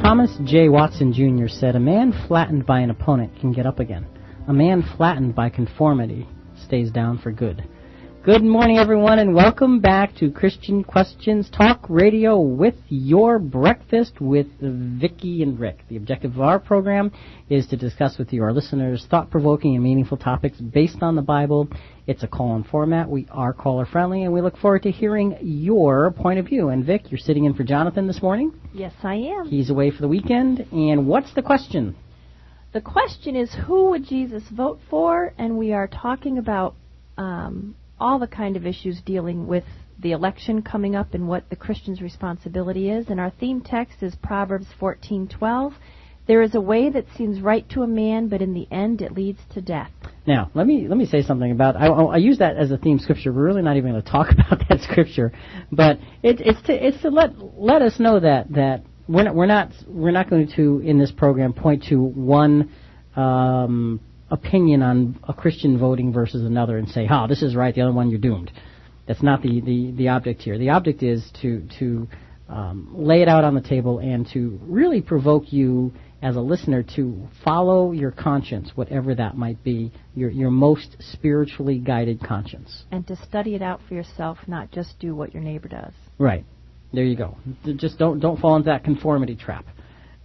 Thomas J. Watson Jr. said, "A man flattened by an opponent can get up again. A man flattened by conformity stays down for good." Good morning, everyone, and welcome back to Christian Questions Talk Radio with your breakfast with Vicki and Rick. The objective of our program is to discuss with you, our listeners, thought-provoking and meaningful topics based on the Bible. It's a call-in format. We are caller-friendly, and we look forward to hearing your point of view. And, Vic, you're sitting in for Jonathan this morning? Yes, I am. He's away for the weekend. And what's the question? The question is, who would Jesus vote for? And we are talking about all the kind of issues dealing with the election coming up and what the Christian's responsibility is. And our theme text is Proverbs 14:12. There is a way that seems right to a man, but in the end it leads to death. Now, let me say something about. I use that as a theme scripture. We're really not even going to talk about that scripture, but it's to let us know that we're not going to in this program point to one opinion on a Christian voting versus another and say, this is right, the other one you're doomed. That's not the object here. The object is to lay it out on the table and to really provoke you as a listener to follow your conscience, whatever that might be, your most spiritually guided conscience. And to study it out for yourself, not just do what your neighbor does. Right. There you go. Just don't fall into that conformity trap.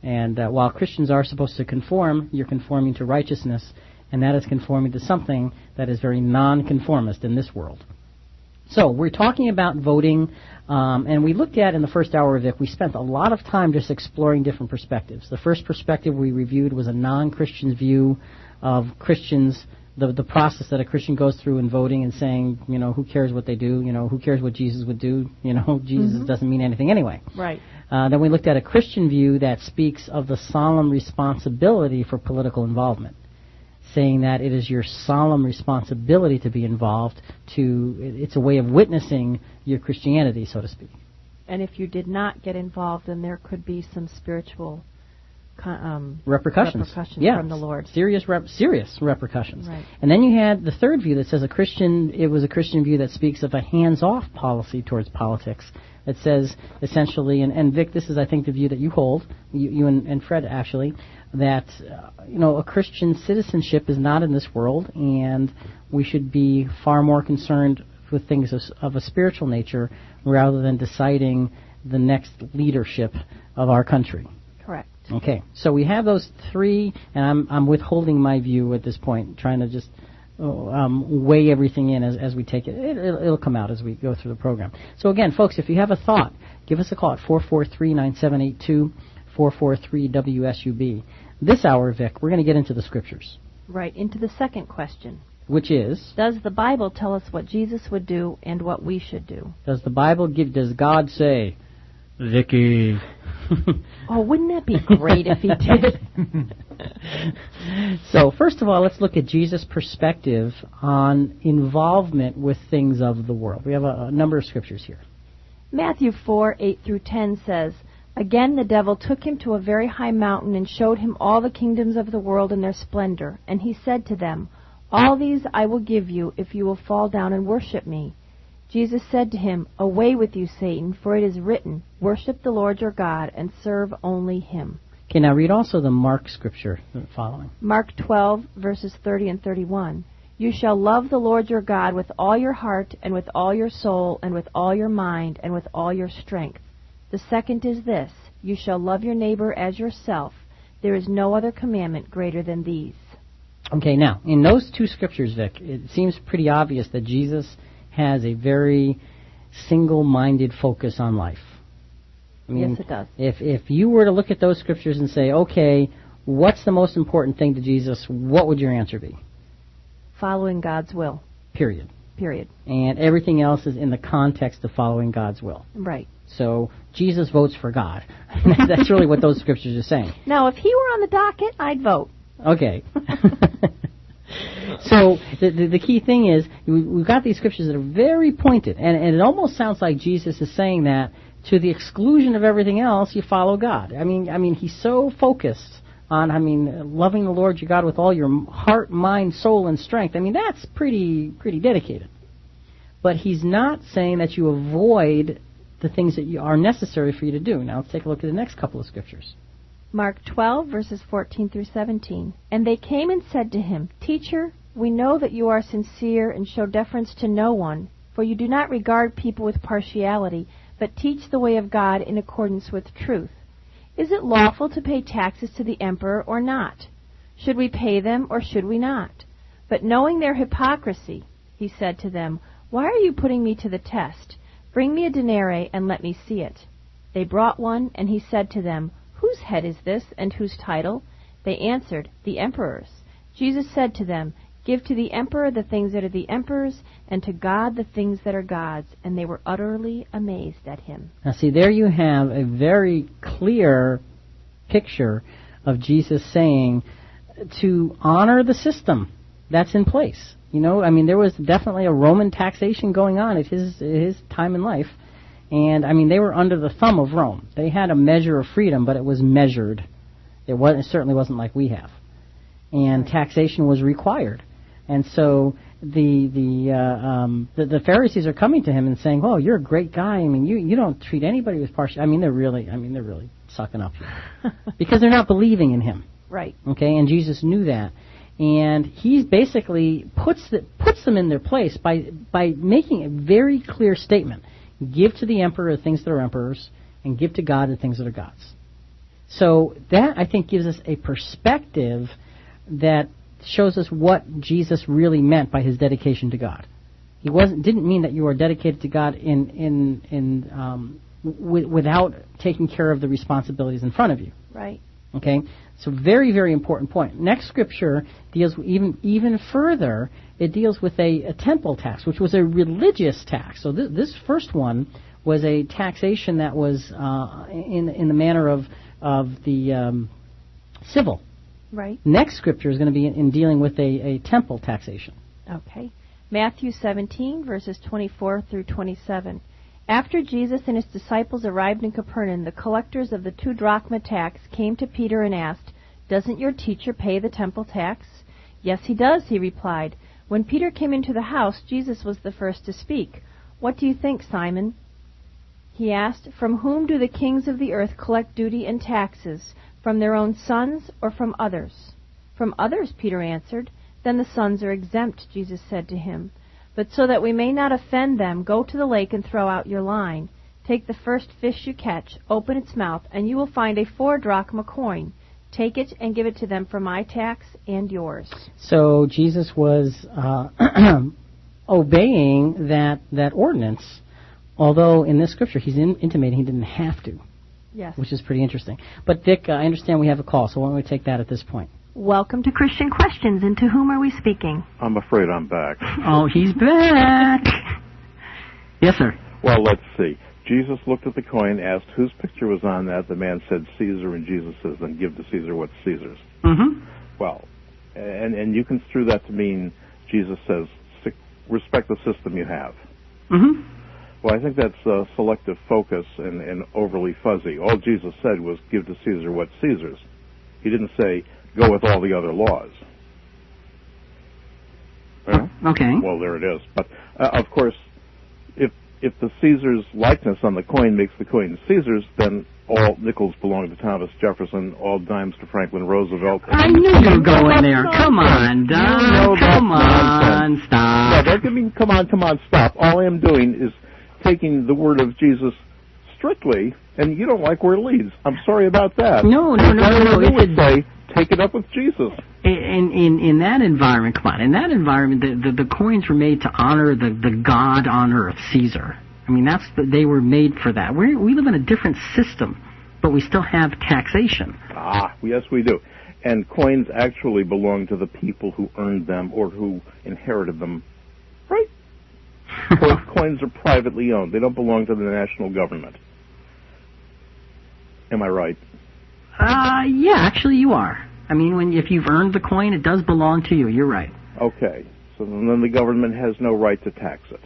And while Christians are supposed to conform, you're conforming to righteousness, and that is conforming to something that is very non-conformist in this world. So we're talking about voting, and we looked at in the first hour of it, we spent a lot of time just exploring different perspectives. The first perspective we reviewed was a non-Christian's view of Christians, the process that a Christian goes through in voting and saying, who cares what they do, who cares what Jesus would do, Jesus doesn't mean anything anyway. Right. Then we looked at a Christian view that speaks of the solemn responsibility for political involvement, saying that it is your solemn responsibility to be involved. It's a way of witnessing your Christianity, so to speak. And if you did not get involved, then there could be some spiritual repercussions from the Lord. Serious repercussions. Right. And then you had the third view that says it was a Christian view that speaks of a hands-off policy towards politics. It says essentially, and Vic, this is I think the view that you hold, you and Fred actually, that a Christian citizenship is not in this world, and we should be far more concerned with things of a spiritual nature rather than deciding the next leadership of our country. Correct. Okay, so we have those three, and I'm withholding my view at this point, trying to just weigh everything in as we take it. It'll come out as we go through the program. So again, folks, if you have a thought, give us a call at 443-9782, 443-WSUB. This hour, Vic, we're going to get into the scriptures. Right, into the second question. Which is? Does the Bible tell us what Jesus would do and what we should do? Does God say, Vicky? Oh, wouldn't that be great if he did? So, first of all, let's look at Jesus' perspective on involvement with things of the world. We have a number of scriptures here. Matthew 4:8-10 says, "Again the devil took him to a very high mountain and showed him all the kingdoms of the world in their splendor. And he said to them, 'All these I will give you if you will fall down and worship me.' Jesus said to him, 'Away with you, Satan, for it is written, worship the Lord your God and serve only him.'" Okay, now read also the Mark scripture following. Mark 12:30-31. "You shall love the Lord your God with all your heart and with all your soul and with all your mind and with all your strength. The second is this, you shall love your neighbor as yourself. There is no other commandment greater than these." Okay, now, in those two scriptures, Vic, it seems pretty obvious that Jesus has a very single-minded focus on life. I mean, yes, it does. If you were to look at those scriptures and say, okay, what's the most important thing to Jesus, what would your answer be? Following God's will. Period. And everything else is in the context of following God's will. Right. So Jesus votes for God. That's really what those scriptures are saying. Now, if he were on the docket, I'd vote. Okay. So the key thing is we've got these scriptures that are very pointed, and it almost sounds like Jesus is saying that to the exclusion of everything else, you follow God. I mean, he's so focused on, loving the Lord your God with all your heart, mind, soul, and strength. That's pretty dedicated. But he's not saying that you avoid the things that are necessary for you to do. Now let's take a look at the next couple of scriptures. Mark 12, verses 14 through 17. And they came and said to him, Teacher, we know that you are sincere and show deference to no one, for you do not regard people with partiality, but teach the way of God in accordance with truth. Is it lawful to pay taxes to the emperor or not? Should we pay them or should we not? But knowing their hypocrisy, he said to them, Why are you putting me to the test? Bring me a denarius and let me see it. They brought one, and he said to them, Whose head is this, and whose title? They answered, The emperor's. Jesus said to them, Give to the emperor the things that are the emperor's, and to God the things that are God's. And they were utterly amazed at him. Now see, there you have a very clear picture of Jesus saying to honor the system that's in place. You know, I mean, there was definitely a Roman taxation going on at his time in life. And, I mean, they were under the thumb of Rome. They had a measure of freedom, but it was measured. It certainly wasn't like we have. And taxation was required. And so the Pharisees are coming to him and saying, "Oh, you're a great guy. I mean, you don't treat anybody with partial." I mean, they're really sucking up because they're not believing in him. Right. Okay, and Jesus knew that. And he basically puts them in their place by making a very clear statement. Give to the emperor the things that are emperors, and give to God the things that are God's. So that, I think, gives us a perspective that shows us what Jesus really meant by his dedication to God. He didn't mean that you are dedicated to God without taking care of the responsibilities in front of you. Right. Okay, so very, very important point. Next scripture deals even further. It deals with a temple tax, which was a religious tax. So this first one was a taxation that was in the manner of the civil. Right. Next scripture is going to be in dealing with a temple taxation. Okay. Matthew 17, verses 24 through 27. After Jesus and his disciples arrived in Capernaum, the collectors of the 2 drachma tax came to Peter and asked, "Doesn't your teacher pay the temple tax?" "Yes, he does," he replied. When Peter came into the house, Jesus was the first to speak. "What do you think, Simon?" he asked. "From whom do the kings of the earth collect duty and taxes? From their own sons or from others?" "From others," Peter answered. "Then the sons are exempt," Jesus said to him. "But so that we may not offend them, go to the lake and throw out your line. Take the first fish you catch, open its mouth, and you will find a 4 drachma coin. Take it and give it to them for my tax and yours." So Jesus was obeying that ordinance, although in this scripture he's intimating he didn't have to. Yes. Which is pretty interesting. But Dick, I understand we have a call, so why don't we take that at this point? Welcome to Christian Questions, and to whom are we speaking? I'm afraid I'm back. Oh, he's back. Yes, sir. Well, let's see. Jesus looked at the coin, asked whose picture was on that. The man said Caesar, and Jesus says, then give to Caesar what's Caesar's. Mm-hmm. Well, and you construe that to mean Jesus says, respect the system you have. Mm-hmm. Well, I think that's selective focus and overly fuzzy. All Jesus said was give to Caesar what's Caesar's. He didn't say, go with all the other laws. Okay. Well, there it is. But, of course, if the Caesar's likeness on the coin makes the coin Caesar's, then all nickels belong to Thomas Jefferson, all dimes to Franklin Roosevelt. I knew you were going there. Come on, Don. Come on, stop. No, don't give me, come on, stop. All I am doing is taking the word of Jesus strictly, and you don't like where it leads. I'm sorry about that. No. You would say, take it up with Jesus. In that environment, come on. In that environment, the coins were made to honor the God on earth, Caesar. I mean, they were made for that. We live in a different system, but we still have taxation. Yes, we do. And coins actually belong to the people who earned them or who inherited them, right? Coins are privately owned. They don't belong to the national government. Am I right? Yeah, actually you are. I mean, if you've earned the coin, it does belong to you. You're right. Okay. So then the government has no right to tax it.